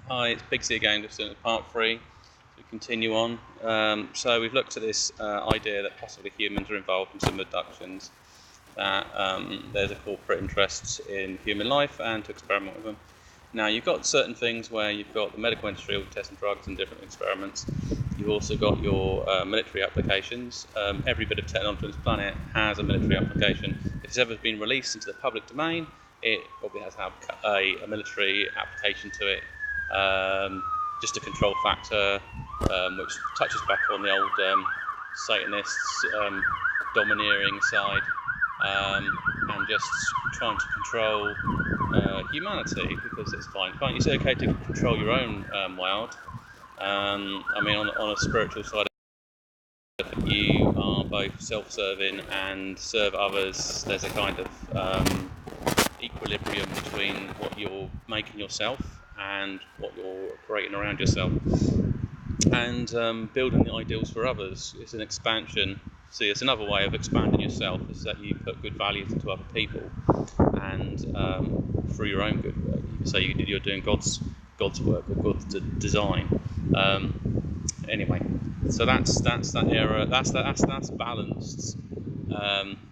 Hi, it's Big C again, just doing part 3. We continue on. So we've looked at this idea that possibly humans are involved in some abductions, that there's a corporate interest in human life and to experiment with them. Now you've got certain things where you've got the medical industry testing drugs and different experiments. You've also got your military applications. Every bit of technology on this planet has a military application. If it's ever been released into the public domain, it probably has to have a military application to it. Just a control factor, which touches back on the old Satanists' domineering side, and just trying to control humanity, because it's fine. It's okay to control your own world. I mean, on a spiritual side, you are both self-serving and serve others. There's a kind of equilibrium between what you're making yourself and what you're creating around yourself, and building the ideals for others. It's an expansion. See, it's another way of expanding yourself, is that you put good values into other people, and through your own good work, you can say you're doing God's work or God's design. Anyway, so that's that era. That's balanced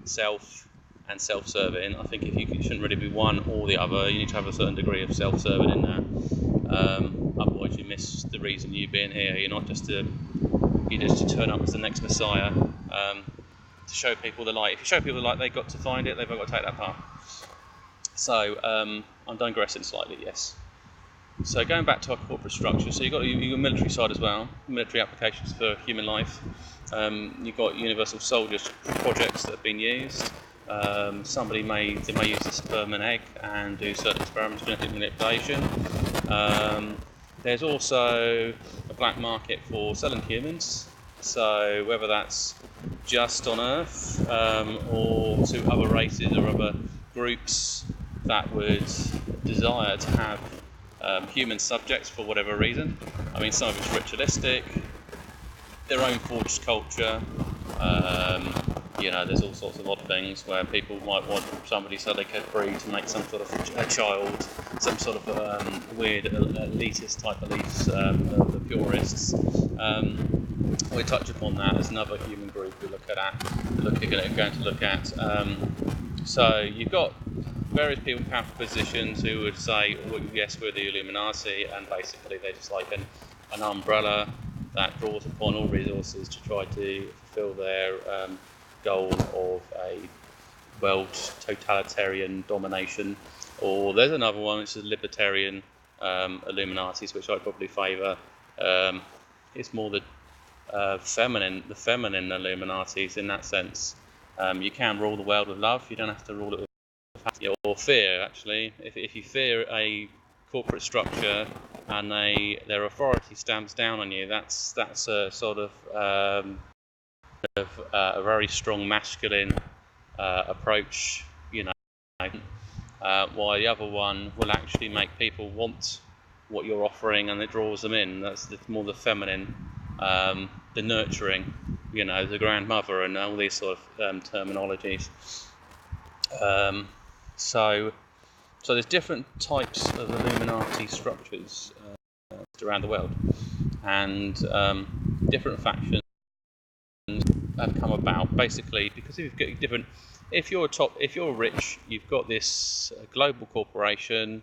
self and self-serving. I think you shouldn't really be one or the other. You need to have a certain degree of self-serving in there. Otherwise, you miss the reason you being here. You're not just to turn up as the next Messiah, to show people the light. If you show people the light, they've got to find it. They've got to take that path. So I'm digressing slightly. Yes. So going back to our corporate structure, so you've got your military side as well, military applications for human life. You've got universal soldiers projects that have been used. They may use the sperm and egg and do certain experiments, genetic manipulation. There's also a black market for selling humans, so whether that's just on Earth or to other races or other groups that would desire to have human subjects for whatever reason. I mean, some of it's ritualistic, their own forged culture. There's all sorts of odd things where people might want somebody so they could breed to make some sort of a child, some sort of weird elitist type beliefs, the purists. We'll touch upon that as another human group we're going to look at. So you've got various people in powerful positions who would say, well, yes, we're the Illuminati, and basically they're just like an umbrella that draws upon all resources to try to fulfill their goal of a world totalitarian domination. Or there's another one, which is libertarian Illuminatis, which I probably favour. It's more the feminine Illuminatis in that sense. You can rule the world with love. You don't have to rule it with or fear. Actually, if you fear a corporate structure and their authority stamps down on you, that's a sort of a very strong masculine approach, while the other one will actually make people want what you're offering, and it draws them in. That's more the feminine, the nurturing, the grandmother, and all these sort of terminologies. So there's different types of Illuminati structures around the world, and different factions have come about basically because if you're rich, you've got this global corporation,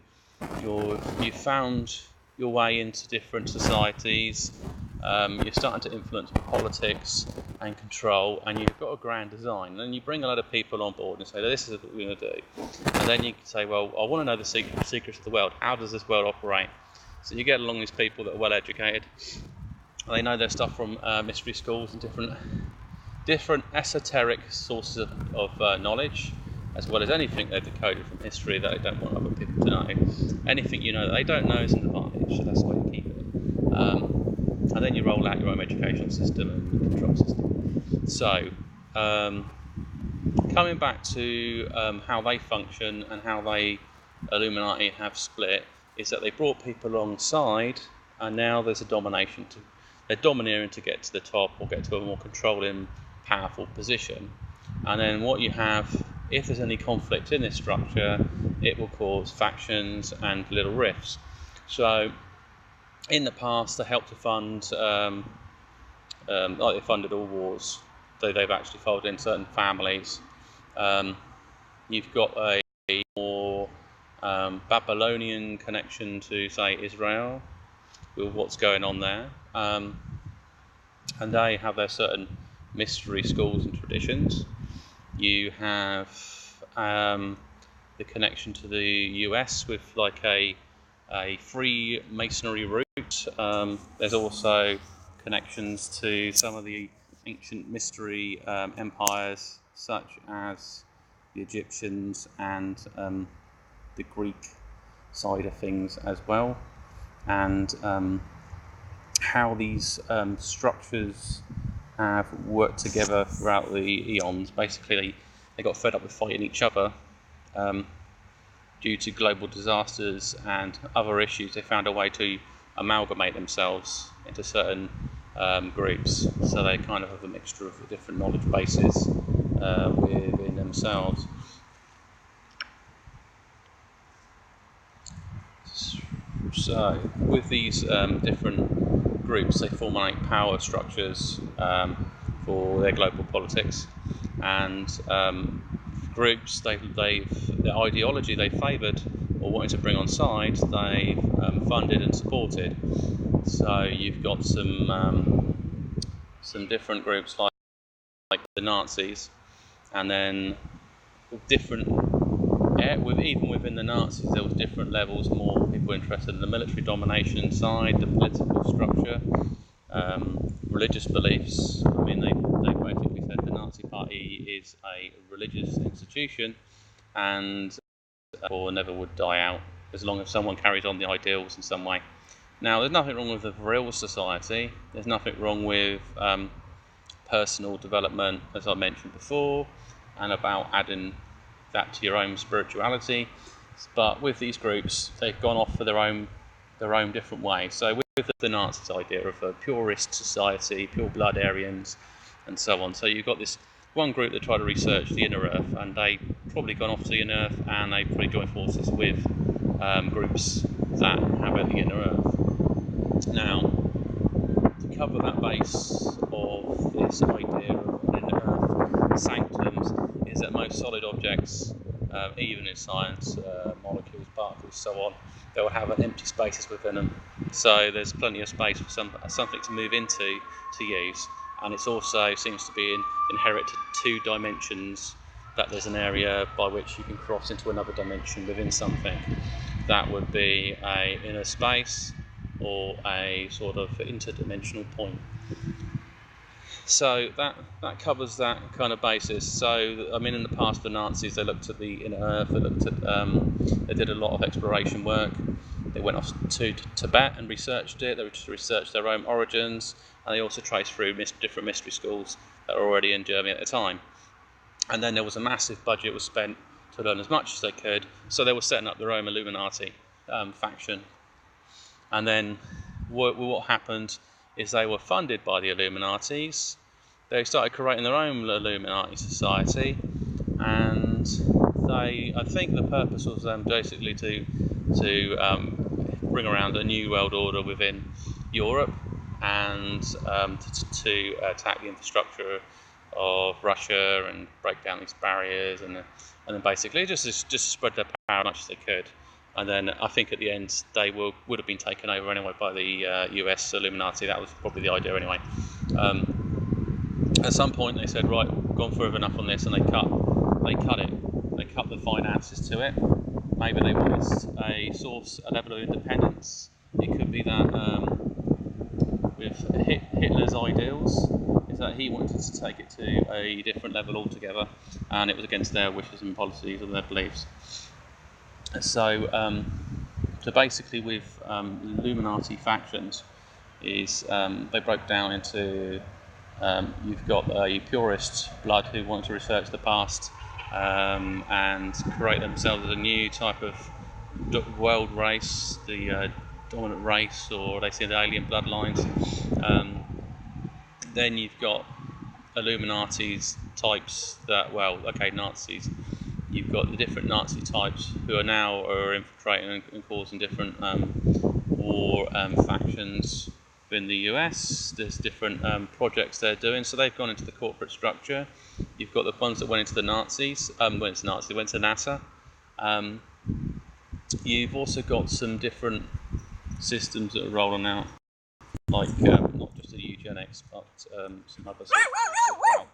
you've found your way into different societies, you're starting to influence politics and control, and you've got a grand design, and then you bring a lot of people on board and say, this is what we're going to do, and then you can say, well, I want to know the secrets of the world. How does this world operate? So you get along these people that are well educated. They know their stuff from mystery schools and different esoteric sources of knowledge, as well as anything they've decoded from history that they don't want other people to know. Anything that they don't know is an advantage, so that's why you keep it. And then you roll out your own educational system and control system. So, coming back to how they function and how they Illuminati have split, is that they brought people alongside, and now there's a domination. They're domineering to get to the top or get to a more controlling, powerful position. And then what you have, if there's any conflict in this structure, it will cause factions and little rifts. So in the past, they helped to fund, like they funded all wars, though they've actually folded in certain families. You've got a more Babylonian connection to, say, Israel, with what's going on there. And they have their certain mystery schools and traditions. You have the connection to the US with like a Freemasonry route. There's also connections to some of the ancient mystery empires, such as the Egyptians and the Greek side of things as well, and how these structures have worked together throughout the eons. Basically, they got fed up with fighting each other due to global disasters and other issues. They found a way to amalgamate themselves into certain groups, so they kind of have a mixture of different knowledge bases within themselves. So with these different groups, they formulate power structures for their global politics, and groups the ideology they favoured or wanted to bring on side, they've funded and supported. So you've got some different groups like the Nazis, and then even within the Nazis, there was different levels. More people interested in the military domination side, the political structure, religious beliefs. I mean, they basically said the Nazi Party is a religious institution, and therefore never would die out as long as someone carries on the ideals in some way. Now, there's nothing wrong with the Vril Society. There's nothing wrong with personal development, as I mentioned before, and about adding that to your own spirituality. But with these groups, they've gone off for their own different way. So with the Nazis' idea of a purist society, pure blood Aryans, and so on. So you've got this one group that try to research the inner earth, and they probably gone off to the inner earth, and they probably joined forces with groups that inhabit the inner earth. Now, to cover that base of this idea of an inner earth sanctums, is that most solid objects, even in science, molecules, particles, so on, they will have empty spaces within them. So there's plenty of space for something to move into to use, and it also seems to be inherent to two dimensions, that there's an area by which you can cross into another dimension within something. That would be a inner space or a sort of interdimensional point. So that covers that kind of basis. So I mean, in the past, the Nazis, they looked at the inner earth. They did a lot of exploration work. They went off to Tibet and researched it. They researched their own origins, and they also traced through different mystery schools that were already in Germany at the time. And then there was a massive budget was spent to learn as much as they could. So they were setting up their own Illuminati faction. And then what happened is they were funded by the Illuminatis. They started creating their own Illuminati society, and I think the purpose was basically to bring around a new world order within Europe, and to attack the infrastructure of Russia and break down these barriers, and then basically just spread their power as much as they could. And then I think at the end they would have been taken over anyway by the US Illuminati. That was probably the idea anyway. At some point they said, right, we've gone further enough on this, and they cut it. They cut the finances to it. Maybe they wanted a level of independence. It could be that with Hitler's ideals, is that he wanted to take it to a different level altogether, and it was against their wishes and policies and their beliefs. So basically with Illuminati factions is they broke down into you've got a purist blood who want to research the past and create themselves as a new type of world race, the dominant race, or they see the alien bloodlines. Then you've got Illuminati's types Nazis. You've got the different Nazi types who are infiltrating and causing different war factions in the US. There's different projects they're doing. So they've gone into the corporate structure. You've got the ones that went into the Nazis, went to NASA. You've also got some different systems that are rolling out, like not just the eugenics, but some other systems as well.